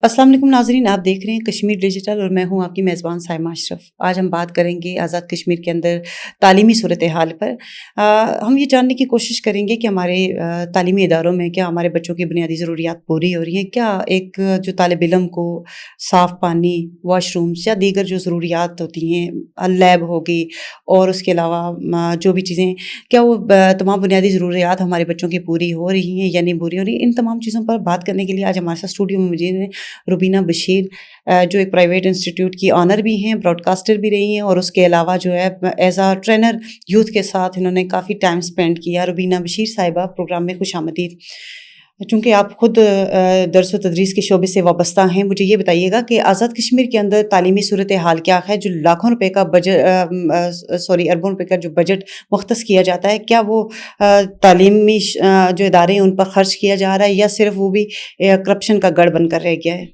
السلام علیکم ناظرین، آپ دیکھ رہے ہیں کشمیر ڈیجیٹل اور میں ہوں آپ کی میزبان سائمہ اشرف۔ آج ہم بات کریں گے آزاد کشمیر کے اندر تعلیمی صورتحال پر۔ ہم یہ جاننے کی کوشش کریں گے کہ ہمارے تعلیمی اداروں میں کیا ہمارے بچوں کی بنیادی ضروریات پوری ہو رہی ہیں، کیا ایک جو طالب علم کو صاف پانی، واش رومس یا دیگر جو ضروریات ہوتی ہیں، لیب ہوگی اور اس کے علاوہ جو بھی چیزیں، کیا وہ تمام بنیادی ضروریات ہمارے بچوں کی پوری ہو رہی ہیں یا نہیں پوری ہو رہی ہیں۔ ان تمام چیزوں پر بات کرنے کے لیے آج ہمارے ساتھ اسٹوڈیو میں موجود ہیں روبینہ بشیر، جو ایک پرائیویٹ انسٹیٹیوٹ کی آنر بھی ہیں، براڈ کاسٹر بھی رہی ہیں، اور اس کے علاوہ جو ہے ایز اے ٹرینر یوتھ کے ساتھ انہوں نے کافی ٹائم سپینڈ کیا۔ روبینہ بشیر صاحبہ، پروگرام میں خوش آمدید۔ چونکہ آپ خود درس و تدریس کے شعبے سے وابستہ ہیں، مجھے یہ بتائیے گا کہ آزاد کشمیر کے اندر تعلیمی صورتحال کیا ہے؟ جو لاکھوں روپے کا اربوں روپے کا جو بجٹ مختص کیا جاتا ہے، کیا وہ تعلیمی جو ادارے ہیں ان پر خرچ کیا جا رہا ہے یا صرف وہ بھی کرپشن کا گڑھ بن کر رہ گیا ہے؟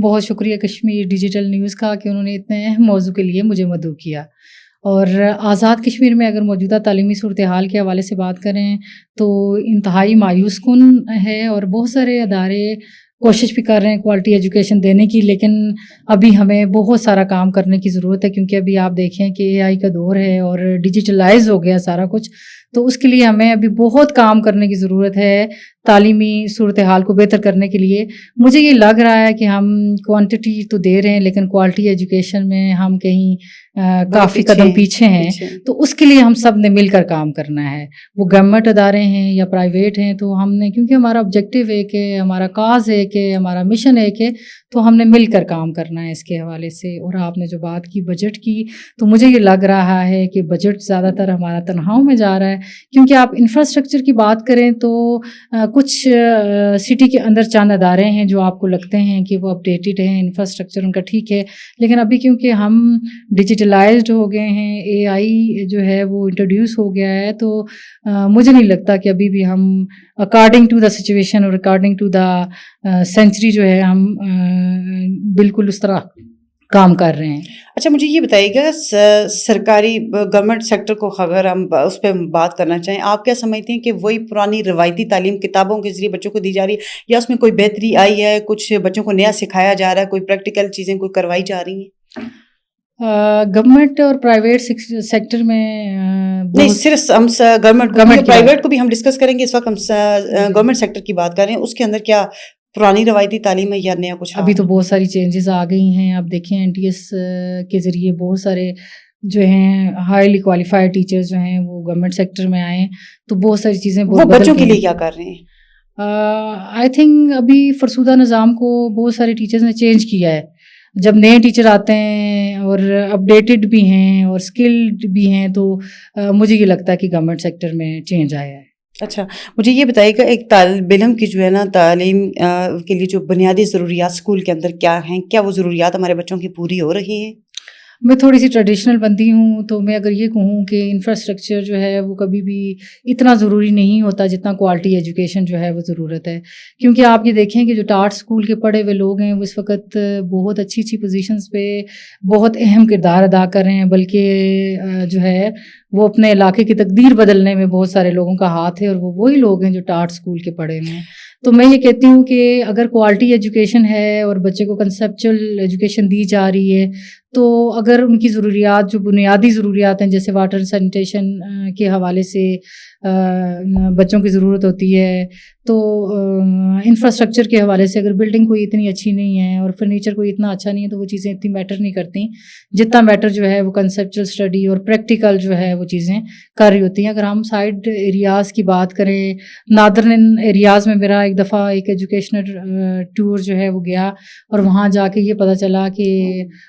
بہت شکریہ کشمیر ڈیجیٹل نیوز کا کہ انہوں نے اتنے اہم موضوع کے لیے مجھے مدعو کیا۔ اور آزاد کشمیر میں اگر موجودہ تعلیمی صورتحال کے حوالے سے بات کریں تو انتہائی مایوس کن ہے، اور بہت سارے ادارے کوشش بھی کر رہے ہیں کوالٹی ایجوکیشن دینے کی، لیکن ابھی ہمیں بہت سارا کام کرنے کی ضرورت ہے، کیونکہ ابھی آپ دیکھیں کہ AI کا دور ہے اور ڈیجیٹلائز ہو گیا سارا کچھ، تو اس کے لیے ہمیں ابھی بہت کام کرنے کی ضرورت ہے تعلیمی صورتحال کو بہتر کرنے کے لیے۔ مجھے یہ لگ رہا ہے کہ ہم کوانٹٹی تو دے رہے ہیں لیکن کوالٹی ایجوکیشن میں ہم کہیں کافی قدم پیچھے ہیں، تو اس کے لیے ہم سب نے مل کر کام کرنا ہے، وہ گورنمنٹ ادارے ہیں یا پرائیویٹ ہیں، تو ہم نے، کیونکہ ہمارا آبجیکٹیو ہے کہ ہمارا کاز ہے کہ ہمارا مشن ہے کہ، تو ہم نے مل کر کام کرنا ہے اس کے حوالے سے۔ اور آپ نے جو بات کی بجٹ کی، تو مجھے یہ لگ رہا ہے کہ بجٹ زیادہ تر ہمارا تنخواہوں میں جا رہا ہے، کیونکہ آپ انفراسٹرکچر کی بات کریں تو کچھ سٹی کے اندر چند ادارے ہیں جو آپ کو لگتے ہیں کہ وہ اپڈیٹڈ ہیں، انفراسٹرکچر ان کا ٹھیک ہے، لیکن ابھی کیونکہ ہم ڈیجیٹلائزڈ ہو گئے ہیں، AI جو ہے وہ انٹروڈیوس ہو گیا ہے، تو مجھے نہیں لگتا کہ ابھی بھی ہم اکارڈنگ ٹو دا سچویشن اور اکارڈنگ ٹو دا سینچری جو ہے ہم بالکل اس طرح کام کر رہے ہیں۔ اچھا، مجھے یہ بتائیے گا سرکاری گورنمنٹ سیکٹر کو اگر ہم اس پہ بات کرنا چاہیں، آپ کیا سمجھتے ہیں کہ وہی پرانی روایتی تعلیم کتابوں کے ذریعے بچوں کو دی جا رہی ہے یا اس میں کوئی بہتری آئی ہے، کچھ بچوں کو نیا سکھایا جا رہا ہے، کوئی پریکٹیکل چیزیں کوئی کروائی جا رہی ہیں؟ گورنمنٹ اور پرائیویٹ سیکٹر میں نہیں، صرف ہم گورنمنٹ پرائیویٹ کو بھی ہم ڈسکس کریں گے، اس وقت ہم گورنمنٹ سیکٹر کی بات کر رہے ہیں، اس کے اندر کیا پرانی روایتی تعلیم ہے یا نیا کچھ؟ ابھی تو بہت ساری چینجز آ گئی ہیں، آپ دیکھیں NTS کے ذریعے بہت سارے جو ہیں ہائیلی کوالیفائڈ ٹیچرز جو ہیں وہ گورنمنٹ سیکٹر میں آئے ہیں، تو بہت ساری چیزیں وہ بچوں کے لیے کیا کر رہے ہیں؟ آئی تھنک ابھی فرسودہ نظام کو بہت سارے ٹیچرز نے چینج کیا ہے، جب نئے ٹیچر آتے ہیں اور اپڈیٹڈ بھی ہیں اور اسکلڈ بھی ہیں، تو مجھے یہ لگتا ہے کہ گورنمنٹ سیکٹر میں چینج آیا ہے۔ اچھا، مجھے یہ بتائیے گا ایک طالب علم کی جو ہے نا تعلیم کے لیے جو بنیادی ضروریات اسکول کے اندر کیا ہیں، کیا وہ ضروریات ہمارے بچوں کی پوری ہو رہی ہیں؟ میں تھوڑی سی ٹریڈیشنل بندی ہوں، تو میں اگر یہ کہوں کہ انفراسٹرکچر جو ہے وہ کبھی بھی اتنا ضروری نہیں ہوتا جتنا کوالٹی ایجوکیشن جو ہے وہ ضرورت ہے، کیونکہ آپ یہ دیکھیں کہ جو ٹاٹ اسکول کے پڑھے ہوئے لوگ ہیں وہ اس وقت بہت اچھی اچھی پوزیشنز پہ بہت اہم کردار ادا کر رہے ہیں، بلکہ جو ہے وہ اپنے علاقے کی تقدیر بدلنے میں بہت سارے لوگوں کا ہاتھ ہے، اور وہ وہی لوگ ہیں جو ٹاٹ اسکول کے پڑھے ہوئے ہیں۔ تو میں یہ کہتی ہوں کہ اگر کوالٹی ایجوکیشن ہے اور بچے کو کنسیپچل ایجوکیشن دی جا رہی ہے، تو اگر ان کی ضروریات جو بنیادی ضروریات ہیں جیسے واٹر سینیٹیشن کے حوالے سے بچوں کی ضرورت ہوتی ہے، تو انفراسٹرکچر کے حوالے سے اگر بلڈنگ کوئی اتنی اچھی نہیں ہے اور فرنیچر کوئی اتنا اچھا نہیں ہے، تو وہ چیزیں اتنی میٹر نہیں کرتی جتنا میٹر جو ہے وہ کنسیپچل اسٹڈی اور پریکٹیکل جو ہے وہ چیزیں کر رہی ہوتی ہیں۔ اگر ہم سائڈ ایریاز کی بات کریں، نادرن ایریاز میں میرا ایک دفعہ ایک ایجوکیشنل ٹور جو ہے وہ گیا، اور وہاں جا کے یہ پتہ چلا کہ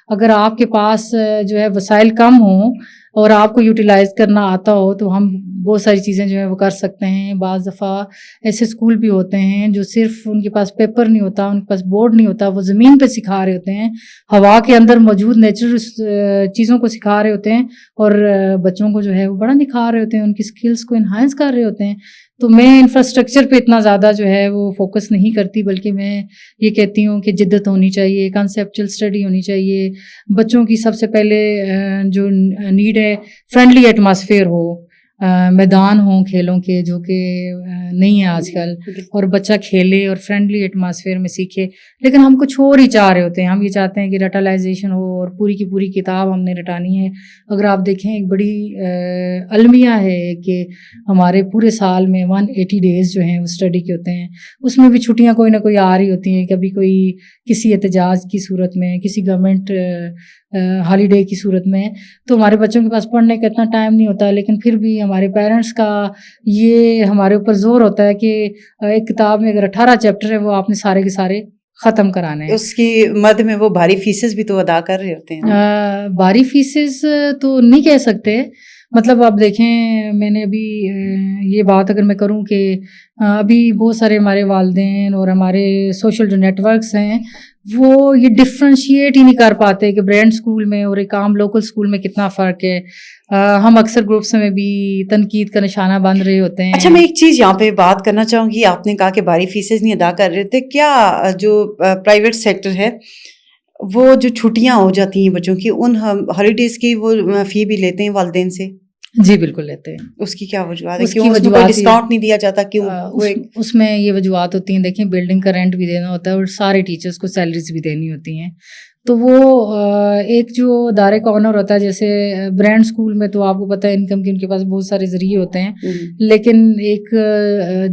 اگر آپ کے پاس جو ہے وسائل کم ہوں اور آپ کو یوٹیلائز کرنا آتا ہو، تو ہم بہت ساری چیزیں جو ہیں وہ کر سکتے ہیں۔ بعض دفعہ ایسے اسکول بھی ہوتے ہیں جو صرف ان کے پاس پیپر نہیں ہوتا، ان کے پاس بورڈ نہیں ہوتا، وہ زمین پہ سکھا رہے ہوتے ہیں، ہوا کے اندر موجود نیچرل چیزوں کو سکھا رہے ہوتے ہیں، اور بچوں کو جو ہے وہ بڑا دکھا رہے ہوتے ہیں، ان کی سکلز کو انہانس کر رہے ہوتے ہیں۔ تو میں انفراسٹرکچر پہ اتنا زیادہ جو ہے وہ فوکس نہیں کرتی، بلکہ میں یہ کہتی ہوں کہ جدت ہونی چاہیے، کنسیپچل اسٹڈی ہونی چاہیے۔ بچوں کی سب سے پہلے جو نیڈ ہے فرینڈلی ایٹماسفیئر ہو، میدان ہوں کھیلوں کے جو کہ نہیں ہیں آج کل, اور بچہ کھیلے اور فرینڈلی ایٹماسفیئر میں سیکھے. لیکن ہم کچھ اور ہی چاہ رہے ہوتے ہیں, ہم یہ چاہتے ہیں کہ رٹالائزیشن ہو اور پوری کی پوری کتاب ہم نے رٹانی ہے. اگر آپ دیکھیں ایک بڑی المیہ ہے کہ ہمارے پورے سال میں 180 ڈیز جو ہیں وہ اسٹڈی کے ہوتے ہیں, اس میں بھی چھٹیاں کوئی نہ کوئی آ رہی ہوتی ہیں, کبھی کوئی کسی احتجاج کی صورت میں, کسی گورنمنٹ ہالیڈے کی صورت میں. تو ہمارے بچوں کے پاس پڑھنے کا اتنا ٹائم نہیں ہوتا, لیکن پھر بھی ہمارے پیرنٹس کا یہ ہمارے اوپر زور ہوتا ہے کہ ایک کتاب میں اگر 18 چیپٹر ہے وہ آپ نے سارے کے سارے ختم کرانے ہیں. اس کی مد میں وہ بھاری فیسز بھی تو ادا کر رہے ہوتے ہیں. بھاری فیسز تو نہیں کہہ سکتے, مطلب آپ دیکھیں میں نے ابھی یہ بات اگر میں کروں کہ ابھی بہت سارے ہمارے والدین اور ہمارے سوشل جو نیٹ ورکس ہیں وہ یہ ڈفرینشیٹ ہی نہیں کر پاتے کہ برانڈ اسکول میں اور ایک عام لوکل اسکول میں کتنا فرق ہے. ہم اکثر گروپس میں بھی تنقید کا نشانہ بن رہے ہوتے ہیں. اچھا, میں ایک چیز یہاں پہ بات کرنا چاہوں گی, آپ نے کہا کہ بھاری فیسز نہیں ادا کر رہے تھے, کیا جو پرائیویٹ سیکٹر ہے وہ جو چھٹیاں ہو جاتی ہیں بچوں کی ان ہالیڈیز کی وہ فی بھی لیتے ہیں والدین سے؟ جی بالکل لیتے ہیں. اس کی کیا وجوہات ہے؟ کیوں اس میں کوئی ڈسکاؤنٹ نہیں دیا جاتا؟ کیوں اس میں یہ وجوہات ہوتی ہیں, دیکھیں بلڈنگ کا رینٹ بھی دینا ہوتا ہے اور سارے ٹیچرز کو سیلریز بھی دینی ہوتی ہیں. تو وہ ایک جو ادارے کا آنر ہوتا ہے, جیسے برانڈ اسکول میں تو آپ کو پتہ ہے انکم کے ان کے پاس بہت سارے ذریعے ہوتے ہیں, لیکن ایک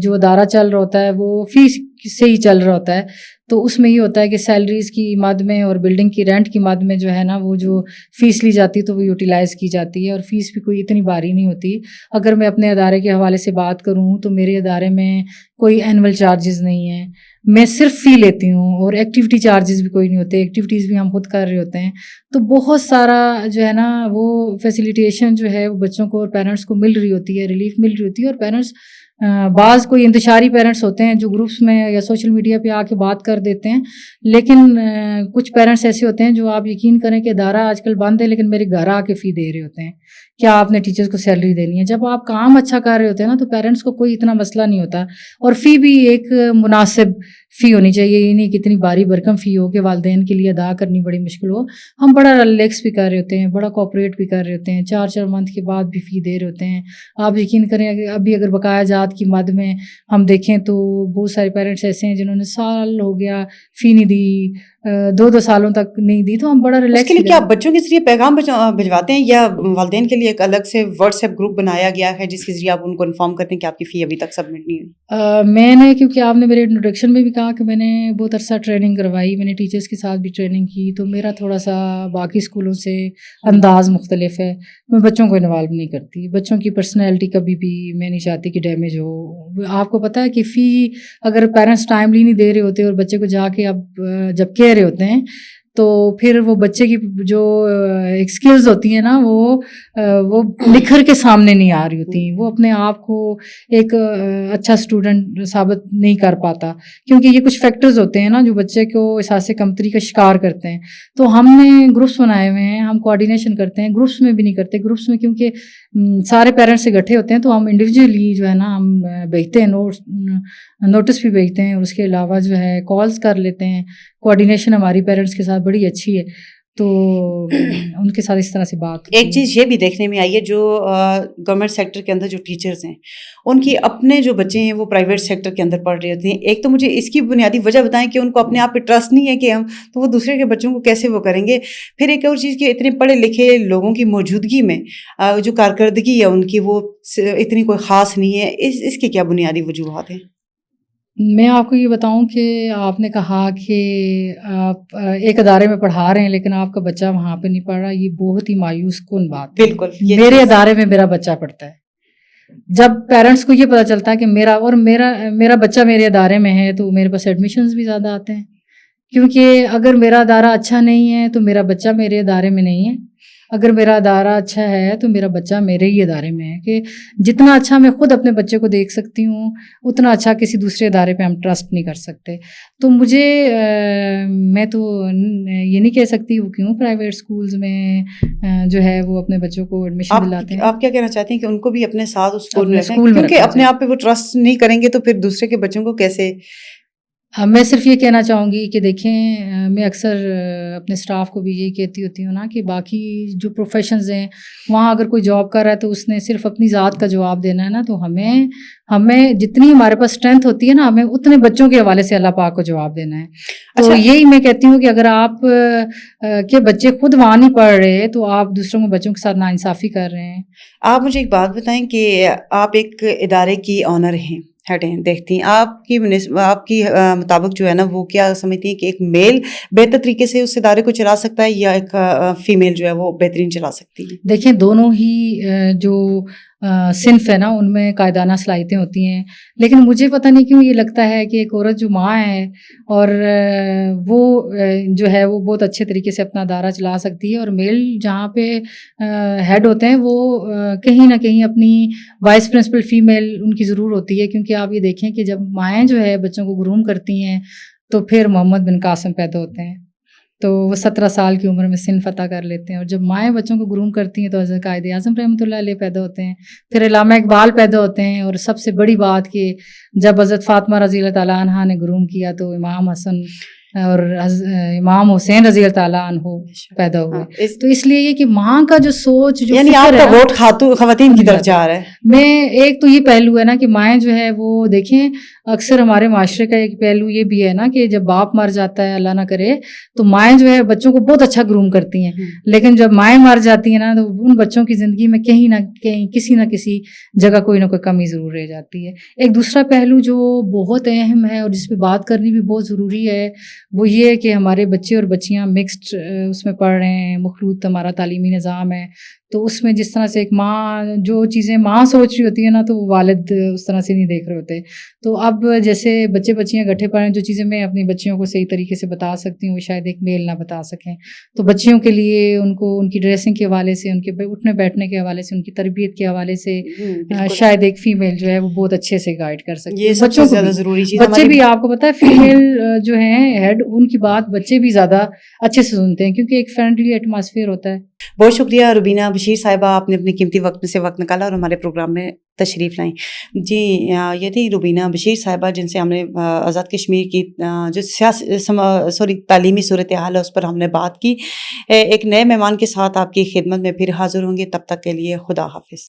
جو ادارہ چل رہا ہوتا ہے وہ فیس سے ہی چل رہا ہوتا ہے. تو اس میں یہ ہوتا ہے کہ سیلریز کی مد میں اور بلڈنگ کی رینٹ کی مد میں جو ہے نا وہ جو فیس لی جاتی ہے تو وہ یوٹیلائز کی جاتی ہے, اور فیس بھی کوئی اتنی بھاری نہیں ہوتی. اگر میں اپنے ادارے کے حوالے سے بات کروں تو میرے ادارے میں کوئی اینول چارجز نہیں ہیں, میں صرف فی لیتی ہوں, اور ایکٹیویٹی چارجز بھی کوئی نہیں ہوتے, ایکٹیویٹیز بھی ہم خود کر رہے ہوتے ہیں. تو بہت سارا جو ہے نا وہ فیسیلیٹیشن جو ہے وہ بچوں کو اور پیرنٹس کو مل رہی ہوتی ہے, ریلیف مل رہی ہوتی ہے. اور پیرنٹس بعض کوئی انتشاری پیرنٹس ہوتے ہیں جو گروپس میں یا سوشل میڈیا پہ آ کے بات کر دیتے ہیں, لیکن کچھ پیرنٹس ایسے ہوتے ہیں جو آپ یقین کریں کہ ادارہ آج کل بند ہے لیکن میرے گھر آ کے فی دے رہے ہوتے ہیں. کیا آپ نے ٹیچرز کو سیلری دینی ہے؟ جب آپ کام اچھا کر رہے ہوتے ہیں نا تو پیرنٹس کو کوئی اتنا مسئلہ نہیں ہوتا, اور فی بھی ایک مناسب فی ہونی چاہیے, یہ نہیں کہ اتنی بھاری بھرکم فی ہو کہ والدین کے لیے ادا کرنی بڑی مشکل ہو. ہم بڑا ریلیکس بھی کر رہے ہوتے ہیں, بڑا کوآپریٹ بھی کر رہے ہوتے ہیں, 4 منتھ کے بعد بھی فی دے رہے ہوتے ہیں. آپ یقین کریں کہ ابھی اگر بقایا جات کی مد میں ہم دیکھیں تو بہت سارے پیرنٹس ایسے ہیں جنہوں نے سال ہو گیا فی نہیں دی, 2 سالوں تک نہیں دی. تو ہم بڑا ریلیکس. اس کے لیے کیا بچوں کے ذریعے پیغام بھجواتے ہیں یا والدین کے لیے ایک الگ سے واٹس ایپ گروپ بنایا گیا ہے جس کے ذریعے آپ ان کو انفارم کرتے ہیں کہ آپ کی فی ابھی تک سبمٹ نہیں ہوئی؟ میں نے, کیونکہ آپ نے میرے انٹروڈکشن میں بھی کہا کہ میں نے بہت عرصہ ٹریننگ کروائی, میں نے ٹیچرس کے ساتھ بھی ٹریننگ کی, تو میرا تھوڑا سا باقی اسکولوں سے انداز مختلف ہے. میں بچوں کو انوالو نہیں کرتی, بچوں کی پرسنالٹی کبھی بھی میں نہیں چاہتی کہ ڈیمیج ہو. آپ کو پتہ ہے کہ فی اگر پیرنٹس ٹائملی نہیں دے رہے ہوتے اور بچے کو جا کے اب جب کہہ رہے ہوتے ہیں تو پھر وہ بچے کی جو ایک سکلز ہوتی ہیں نا وہ نکھر کے سامنے نہیں آ رہی ہوتی, وہ اپنے آپ کو ایک اچھا اسٹوڈنٹ ثابت نہیں کر پاتا, کیونکہ یہ کچھ فیکٹرز ہوتے ہیں نا جو بچے کو احساس کمتری کا شکار کرتے ہیں. تو ہم نے گروپس بنائے ہوئے ہیں, ہم کوآرڈینیشن کرتے ہیں, گروپس میں بھی نہیں کرتے. گروپس میں کیونکہ سارے پیرنٹس سے اکٹھے ہوتے ہیں تو ہم انڈیویجولی جو ہے نا ہم بھیجتے ہیں, نوٹس بھی بھیجتے ہیں, اور اس کے علاوہ جو ہے کالز کر لیتے ہیں. کوآرڈینیشن ہماری پیرنٹس کے ساتھ بڑی اچھی ہے, تو ان کے ساتھ اس طرح سے بات. ایک چیز یہ بھی دیکھنے میں آئی ہے, جو گورنمنٹ سیکٹر کے اندر جو ٹیچرز ہیں ان کی اپنے جو بچے ہیں وہ پرائیویٹ سیکٹر کے اندر پڑھ رہے ہوتے ہیں. ایک تو مجھے اس کی بنیادی وجہ بتائیں کہ ان کو اپنے آپ پہ ٹرسٹ نہیں ہے کہ ہم تو وہ دوسرے کے بچوں کو کیسے وہ کریں گے. پھر ایک اور چیز کہ اتنے پڑھے لکھے لوگوں کی موجودگی میں جو کارکردگی ہے ان کی وہ اتنی کوئی خاص نہیں ہے. اس کی کیا بنیادی وجوہات ہیں؟ میں آپ کو یہ بتاؤں کہ آپ نے کہا کہ آپ ایک ادارے میں پڑھا رہے ہیں لیکن آپ کا بچہ وہاں پہ نہیں پڑھ رہا, یہ بہت ہی مایوس کن بات ہے. بالکل, میرے ادارے میں میرا بچہ پڑھتا ہے. جب پیرنٹس کو یہ پتہ چلتا ہے کہ میرا بچہ میرے ادارے میں ہے تو میرے پاس ایڈمیشنز بھی زیادہ آتے ہیں, کیونکہ اگر میرا ادارہ اچھا نہیں ہے تو میرا بچہ میرے ادارے میں نہیں ہے. اگر میرا ادارہ اچھا ہے تو میرا بچہ میرے ہی ادارے میں ہے. کہ جتنا اچھا میں خود اپنے بچے کو دیکھ سکتی ہوں اتنا اچھا کسی دوسرے ادارے پہ ہم ٹرسٹ نہیں کر سکتے. تو میں تو یہ نہیں کہہ سکتی وہ کیوں پرائیویٹ اسکولز میں جو ہے وہ اپنے بچوں کو ایڈمیشن دلاتے ہیں. آپ کیا کہنا چاہتے ہیں کہ ان کو بھی اپنے ساتھ اسکول میں رکھیں, کیونکہ اپنے آپ پہ وہ ٹرسٹ نہیں کریں گے تو پھر دوسرے کے بچوں کو کیسے میں صرف یہ کہنا چاہوں گی کہ دیکھیں میں اکثر اپنے اسٹاف کو بھی یہی کہتی ہوتی ہوں نا کہ باقی جو پروفیشنز ہیں وہاں اگر کوئی جاب کر رہا ہے تو اس نے صرف اپنی ذات کا جواب دینا ہے نا، تو ہمیں جتنی ہمارے پاس اسٹرینتھ ہوتی ہے نا، ہمیں اتنے بچوں کے حوالے سے اللہ پاک کو جواب دینا ہے. تو اچھا، یہی میں کہتی ہوں کہ اگر آپ کے بچے خود وہاں نہیں پڑھ رہے تو آپ دوسروں کے بچوں کے ساتھ ناانصافی کر رہے ہیں. آپ مجھے ایک بات بتائیں کہ آپ ایک ادارے کی آنر ہیں، ہیڈ ہیں، دیکھتی ہیں آپ کی مطابق جو ہے نا وہ کیا سمجھتی ہیں کہ ایک میل بہتر طریقے سے اس ادارے کو چلا سکتا ہے یا ایک فیمیل جو ہے وہ بہترین چلا سکتی ہے؟ دیکھیں دونوں ہی جو صنف ہے نا ان میں قائدانہ صلاحیتیں ہوتی ہیں، لیکن مجھے پتہ نہیں کیوں یہ لگتا ہے کہ ایک عورت جو ماں ہے اور وہ جو ہے وہ بہت اچھے طریقے سے اپنا ادارہ چلا سکتی ہے، اور میل جہاں پہ ہیڈ ہوتے ہیں وہ کہیں نہ کہیں اپنی وائس پرنسپل فیمیل ان کی ضرور ہوتی ہے. کیونکہ آپ یہ دیکھیں کہ جب مائیں جو ہے بچوں کو گروم کرتی ہیں تو پھر محمد بن قاسم پیدا ہوتے ہیں، تو وہ 17 سال کی عمر میں سن فتح کر لیتے ہیں، اور جب مائیں بچوں کو گروم کرتی ہیں تو حضرت قائد اعظم رحمۃ اللہ علیہ پیدا ہوتے ہیں، پھر علامہ اقبال پیدا ہوتے ہیں، اور سب سے بڑی بات کہ جب حضرت فاطمہ رضی اللہ تعالیٰ عنہا نے گروم کیا تو امام حسن اور امام حسین رضی اللہ تعالیٰ عنہ پیدا ہوئے. تو اس لیے یہ کہ ماں کا جو سوچ جو یعنی آپ کا ووٹ خواتین کی طرف جا رہا ہے. میں ایک تو یہ پہلو ہے نا کہ مائیں جو ہے وہ دیکھیں اکثر ہمارے معاشرے کا ایک پہلو یہ بھی ہے نا کہ جب باپ مر جاتا ہے اللہ نہ کرے تو مائیں جو ہے بچوں کو بہت اچھا گروم کرتی ہیں، لیکن جب مائیں مر جاتی ہیں نا تو ان بچوں کی زندگی میں کہیں نہ کہیں کسی نہ کسی جگہ کوئی نہ کوئی کمی ضرور رہ جاتی ہے. ایک دوسرا پہلو جو بہت اہم ہے اور جس پہ بات کرنی بھی بہت ضروری ہے وہ یہ ہے کہ ہمارے بچے اور بچیاں مکسڈ اس میں پڑھ رہے ہیں، مخلوط ہمارا تعلیمی نظام ہے، تو اس میں جس طرح سے ایک ماں جو چیزیں ماں سوچ رہی ہوتی ہے نا تو وہ والد اس طرح سے نہیں دیکھ رہے ہوتے. تو اب جیسے بچے بچیاں گٹھے پڑھ رہے ہیں، جو چیزیں میں اپنی بچیوں کو صحیح طریقے سے بتا سکتی ہوں وہ شاید ایک میل نہ بتا سکیں، تو بچیوں کے لیے ان کو ان کی ڈریسنگ کے حوالے سے، ان کے اٹھنے بیٹھنے کے حوالے سے، ان کی تربیت کے حوالے سے شاید ایک فیمیل جو ہے وہ بہت اچھے سے گائیڈ کر سکتی ہے. بچوں کو زیادہ ضروری چیز بچے بھی آپ کو پتہ ہے فیمیل جو ہیں ہیڈ ان کی بات بچے بھی زیادہ اچھے سے سنتے ہیں کیونکہ ایک فرینڈلی ایٹماسفیئر ہوتا ہے. بہت شکریہ روبینہ بشیر صاحبہ، آپ نے اپنے قیمتی وقت سے وقت نکالا اور ہمارے پروگرام میں تشریف لائیں. جی یہ تھی روبینہ بشیر صاحبہ جن سے ہم نے آزاد کشمیر کی جو تعلیمی صورتحال ہے اس پر ہم نے بات کی. ایک نئے مہمان کے ساتھ آپ کی خدمت میں پھر حاضر ہوں گے، تب تک کے لیے خدا حافظ.